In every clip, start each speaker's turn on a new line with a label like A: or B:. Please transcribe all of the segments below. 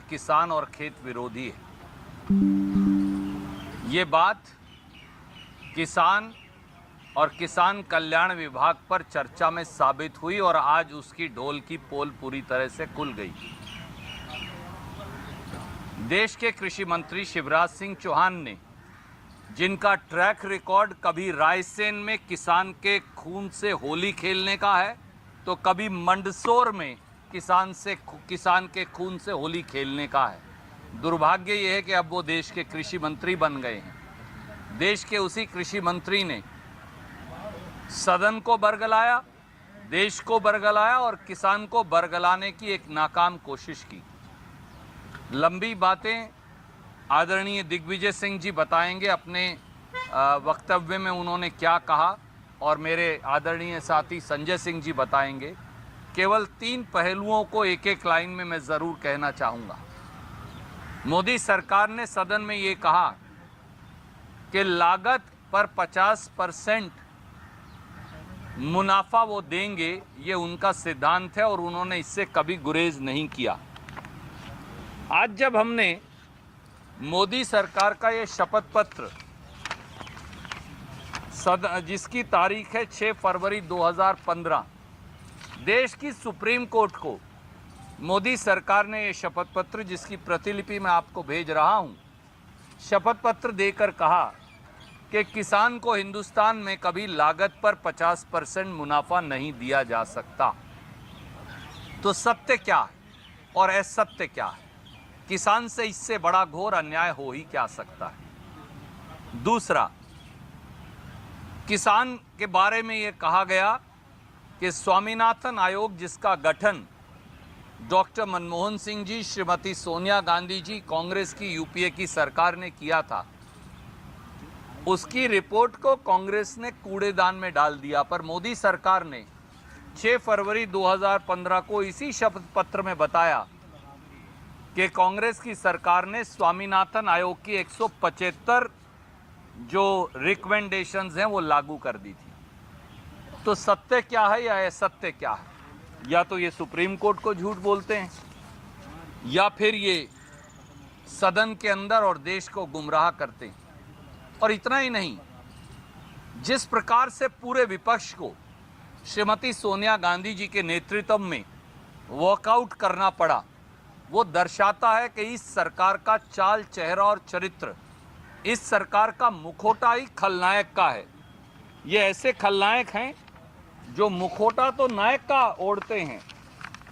A: किसान और खेत विरोधी है। ये बात किसान और किसान कल्याण विभाग पर चर्चा में साबित हुई और आज उसकी ढोल की पोल पूरी तरह से खुल गई। देश के कृषि मंत्री शिवराज सिंह चौहान ने, जिनका ट्रैक रिकॉर्ड कभी रायसेन में किसान के खून से होली खेलने का है तो कभी मंदसौर में किसान के खून से होली खेलने का है, दुर्भाग्य ये है कि अब वो देश के कृषि मंत्री बन गए हैं। देश के उसी कृषि मंत्री ने सदन को बरगलाया, देश को बरगलाया और किसान को बरगलाने की एक नाकाम कोशिश की। लंबी बातें आदरणीय दिग्विजय सिंह जी बताएंगे, अपने वक्तव्य में उन्होंने क्या कहा, और मेरे आदरणीय साथी संजय सिंह जी बताएंगे। केवल 3 पहलुओं को एक एक लाइन में मैं ज़रूर कहना चाहूँगा। मोदी सरकार ने सदन में ये कहा कि लागत पर 50% मुनाफा वो देंगे, ये उनका सिद्धांत है और उन्होंने इससे कभी गुरेज नहीं किया। आज जब हमने मोदी सरकार का ये शपथ पत्र जिसकी तारीख है 6 फरवरी 2015, देश की सुप्रीम कोर्ट को मोदी सरकार ने ये शपथ पत्र, जिसकी प्रतिलिपि मैं आपको भेज रहा हूँ, शपथ पत्र देकर कहा कि किसान को हिंदुस्तान में कभी लागत पर 50% मुनाफा नहीं दिया जा सकता। तो सत्य क्या है और असत्य क्या है? किसान से इससे बड़ा घोर अन्याय हो ही क्या सकता है? दूसरा, किसान के बारे में ये कहा गया कि स्वामीनाथन आयोग, जिसका गठन डॉक्टर मनमोहन सिंह जी, श्रीमती सोनिया गांधी जी, कांग्रेस की यूपीए की सरकार ने किया था, उसकी रिपोर्ट को कांग्रेस ने कूड़ेदान में डाल दिया। पर मोदी सरकार ने 6 फरवरी 2015 को इसी शपथ पत्र में बताया कि कांग्रेस की सरकार ने स्वामीनाथन आयोग की 175 जो रिकमेंडेशंस हैं वो लागू कर दी थी। तो सत्य क्या है या असत्य क्या है? या तो ये सुप्रीम कोर्ट को झूठ बोलते हैं या फिर ये सदन के अंदर और देश को गुमराह करते हैं। और इतना ही नहीं, जिस प्रकार से पूरे विपक्ष को श्रीमती सोनिया गांधी जी के नेतृत्व में वॉकआउट करना पड़ा, वो दर्शाता है कि इस सरकार का चाल, चेहरा और चरित्र, इस सरकार का मुखौटा ही खलनायक का है। ये ऐसे खलनायक हैं जो मुखौटा तो नायक का ओढ़ते हैं,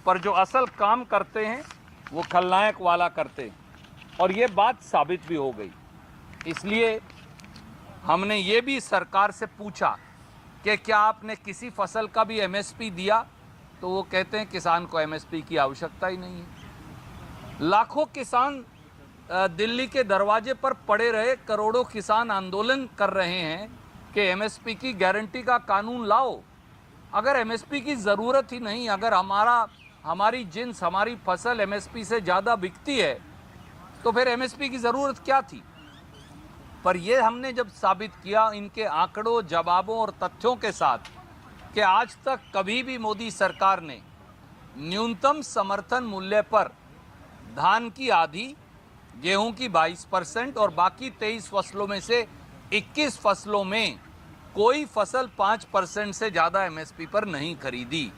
A: पर जो असल काम करते हैं वो खलनायक वाला करते हैं। और ये बात साबित भी हो गई। इसलिए हमने ये भी सरकार से पूछा कि क्या आपने किसी फसल का भी एमएसपी दिया? तो वो कहते हैं किसान को एमएसपी की आवश्यकता ही नहीं है। लाखों किसान दिल्ली के दरवाजे पर पड़े रहे, करोड़ों किसान आंदोलन कर रहे हैं कि एमएसपी की गारंटी का कानून लाओ। अगर एमएसपी की ज़रूरत ही नहीं, अगर हमारी जिन्स, हमारी फसल एमएसपी से ज़्यादा बिकती है, तो फिर एमएसपी की ज़रूरत क्या थी? पर ये हमने जब साबित किया इनके आंकड़ों, जवाबों और तथ्यों के साथ कि आज तक कभी भी मोदी सरकार ने न्यूनतम समर्थन मूल्य पर धान की आधी, गेहूं की 22% और बाकी 23 फसलों में से 21 फसलों में कोई फसल 5% से ज़्यादा एमएसपी पर नहीं खरीदी।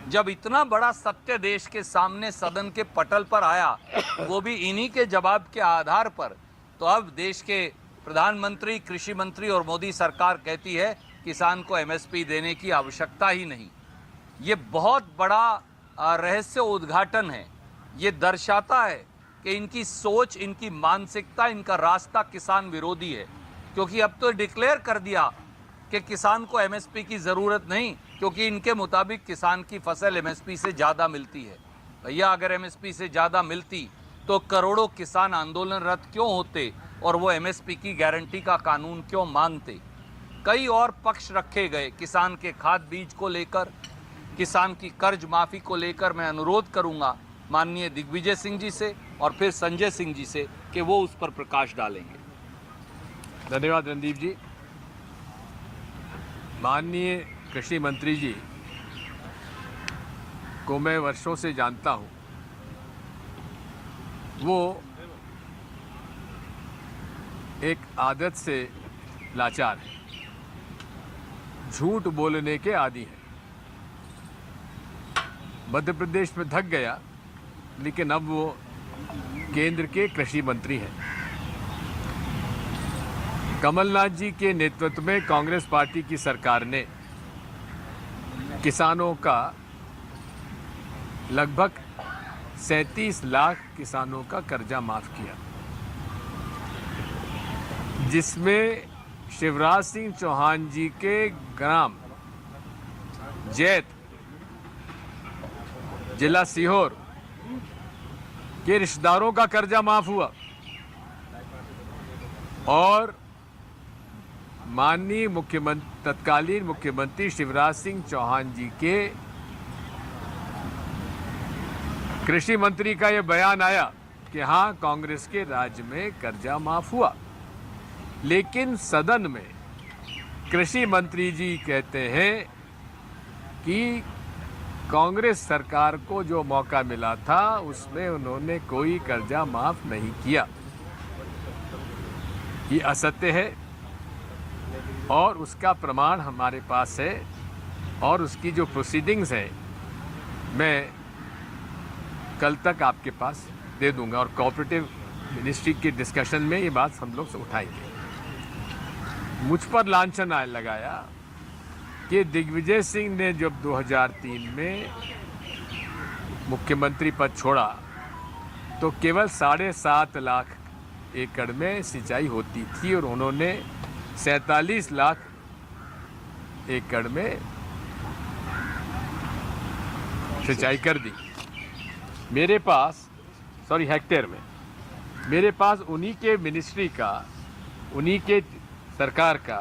A: जब इतना बड़ा सत्य देश के सामने सदन के पटल पर आया, वो भी इन्हीं के जवाब के आधार पर, तो अब देश के प्रधानमंत्री, कृषि मंत्री और मोदी सरकार कहती है किसान को एमएसपी देने की आवश्यकता ही नहीं। ये बहुत बड़ा रहस्य उद्घाटन है। ये दर्शाता है कि इनकी सोच, इनकी मानसिकता, इनका रास्ता किसान विरोधी है। क्योंकि अब तो डिक्लेयर कर दिया कि किसान को एमएसपी की ज़रूरत नहीं, क्योंकि इनके मुताबिक किसान की फसल एमएसपी से ज़्यादा मिलती है। भैया, अगर एमएसपी से ज़्यादा मिलती तो करोड़ों किसान आंदोलनरत क्यों होते और वो एमएसपी की गारंटी का कानून क्यों मांगते? कई और पक्ष रखे गए किसान के खाद बीज को लेकर, किसान की कर्ज माफ़ी को लेकर। मैं अनुरोध करूंगा माननीय दिग्विजय सिंह जी से और फिर संजय सिंह जी से कि वो उस पर प्रकाश डालेंगे।
B: धन्यवाद रणदीप जी। माननीय कृषि मंत्री जी को मैं वर्षों से जानता हूं वो एक आदत से लाचार है, झूठ बोलने के आदी हैं। मध्य प्रदेश में थक गया, लेकिन अब वो केंद्र के कृषि मंत्री हैं। कमलनाथ जी के नेतृत्व में कांग्रेस पार्टी की सरकार ने किसानों का लगभग 37 लाख किसानों का कर्जा माफ किया, जिसमें शिवराज सिंह चौहान जी के ग्राम जैत, जिला सीहोर के रिश्तेदारों का कर्जा माफ हुआ और माननीय तत्कालीन मुख्यमंत्री शिवराज सिंह चौहान जी के कृषि मंत्री का यह बयान आया कि हाँ, कांग्रेस के राज्य में कर्जा माफ हुआ। लेकिन सदन में कृषि मंत्री जी कहते हैं कि कांग्रेस सरकार को जो मौका मिला था उसमें उन्होंने कोई कर्जा माफ नहीं किया। ये असत्य है और उसका प्रमाण हमारे पास है और उसकी जो प्रोसीडिंग्स है मैं कल तक आपके पास दे दूंगा और कोऑपरेटिव मिनिस्ट्री के डिस्कशन में ये बात हम लोग से उठाएंगे। मुझ पर लांछन लगाया कि दिग्विजय सिंह ने जब 2003 में मुख्यमंत्री पद छोड़ा तो केवल 7.5 लाख एकड़ में सिंचाई होती थी और उन्होंने 47 लाख एकड़ में सिंचाई कर दी। मेरे पास हेक्टेयर में मेरे पास उन्हीं के मिनिस्ट्री का, उन्हीं के सरकार का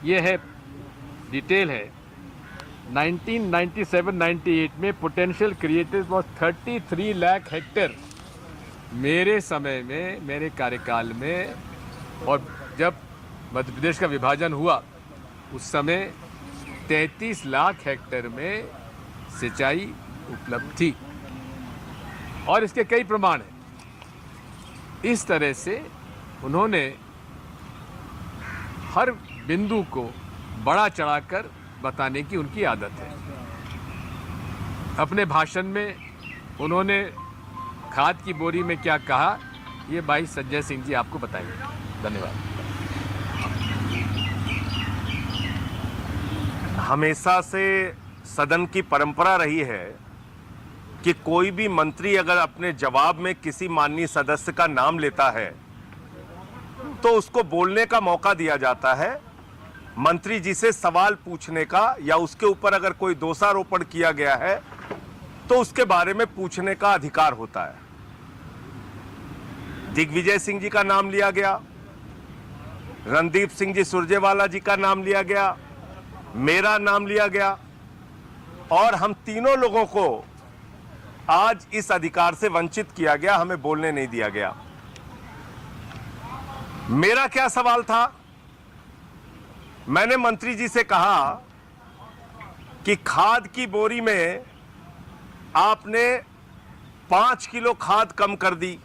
B: ये है डिटेल है। 1997-98 में potential created was 33 lakh hectare. मेरे समय में, मेरे कार्यकाल में, और जब मध्य प्रदेश का विभाजन हुआ उस समय 33 लाख हेक्टेयर में सिंचाई उपलब्ध थी और इसके कई प्रमाण हैं। इस तरह से उन्होंने हर बिंदु को बड़ा चढ़ाकर बताने की उनकी आदत है। अपने भाषण में उन्होंने खाद की बोरी में क्या कहा, ये भाई संजय सिंह जी आपको बताएंगे। धन्यवाद।
C: हमेशा से सदन की परंपरा रही है कि कोई भी मंत्री अगर अपने जवाब में किसी माननीय सदस्य का नाम लेता है तो उसको बोलने का मौका दिया जाता है, मंत्री जी से सवाल पूछने का, या उसके ऊपर अगर कोई दोषारोपण किया गया है तो उसके बारे में पूछने का अधिकार होता है। दिग्विजय सिंह जी का नाम लिया गया, रणदीप सिंह जी सुरजेवाला जी का नाम लिया गया, मेरा नाम लिया गया और हम तीनों लोगों को आज इस अधिकार से वंचित किया गया, हमें बोलने नहीं दिया गया। मेरा क्या सवाल था? मैंने मंत्री जी से कहा कि खाद की बोरी में आपने 5 किलो खाद कम कर दी,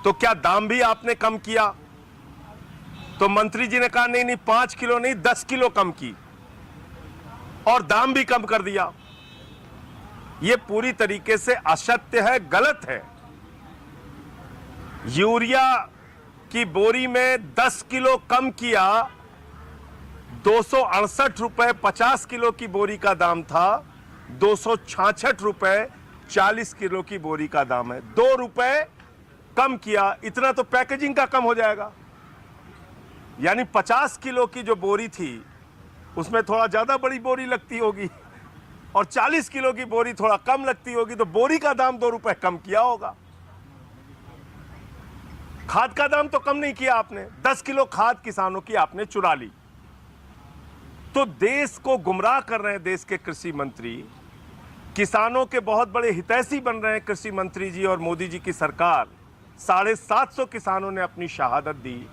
C: तो क्या दाम भी आपने कम किया? तो मंत्री जी ने कहा नहीं नहीं, 5 किलो नहीं 10 किलो कम की और दाम भी कम कर दिया। यह पूरी तरीके से असत्य है, गलत है। यूरिया की बोरी में 10 किलो कम किया, 268 रुपए 50 किलो की बोरी का दाम था, 266 रुपए 40 किलो की बोरी का दाम है। 2 रुपए कम किया, इतना तो पैकेजिंग का कम हो जाएगा। यानी 50 किलो की जो बोरी थी उसमें थोड़ा ज्यादा बड़ी बोरी लगती होगी और 40 किलो की बोरी थोड़ा कम लगती होगी, तो बोरी का दाम 2 रुपए कम किया होगा। खाद का दाम तो कम नहीं किया आपने, 10 किलो खाद किसानों की आपने चुरा ली। तो देश को गुमराह कर रहे हैं देश के कृषि मंत्री, किसानों के बहुत बड़े हितैषी बन रहे हैं कृषि मंत्री जी और मोदी जी की सरकार। 750 किसानों ने अपनी शहादत दी,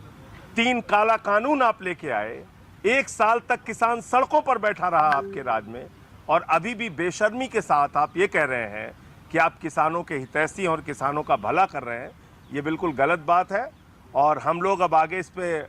C: 3 काला कानून आप लेके आए, 1 साल तक किसान सड़कों पर बैठा रहा आपके राज में, और अभी भी बेशर्मी के साथ आप ये कह रहे हैं कि आप किसानों के हितैषी और किसानों का भला कर रहे हैं। ये बिल्कुल गलत बात है और हम लोग अब आगे इस पे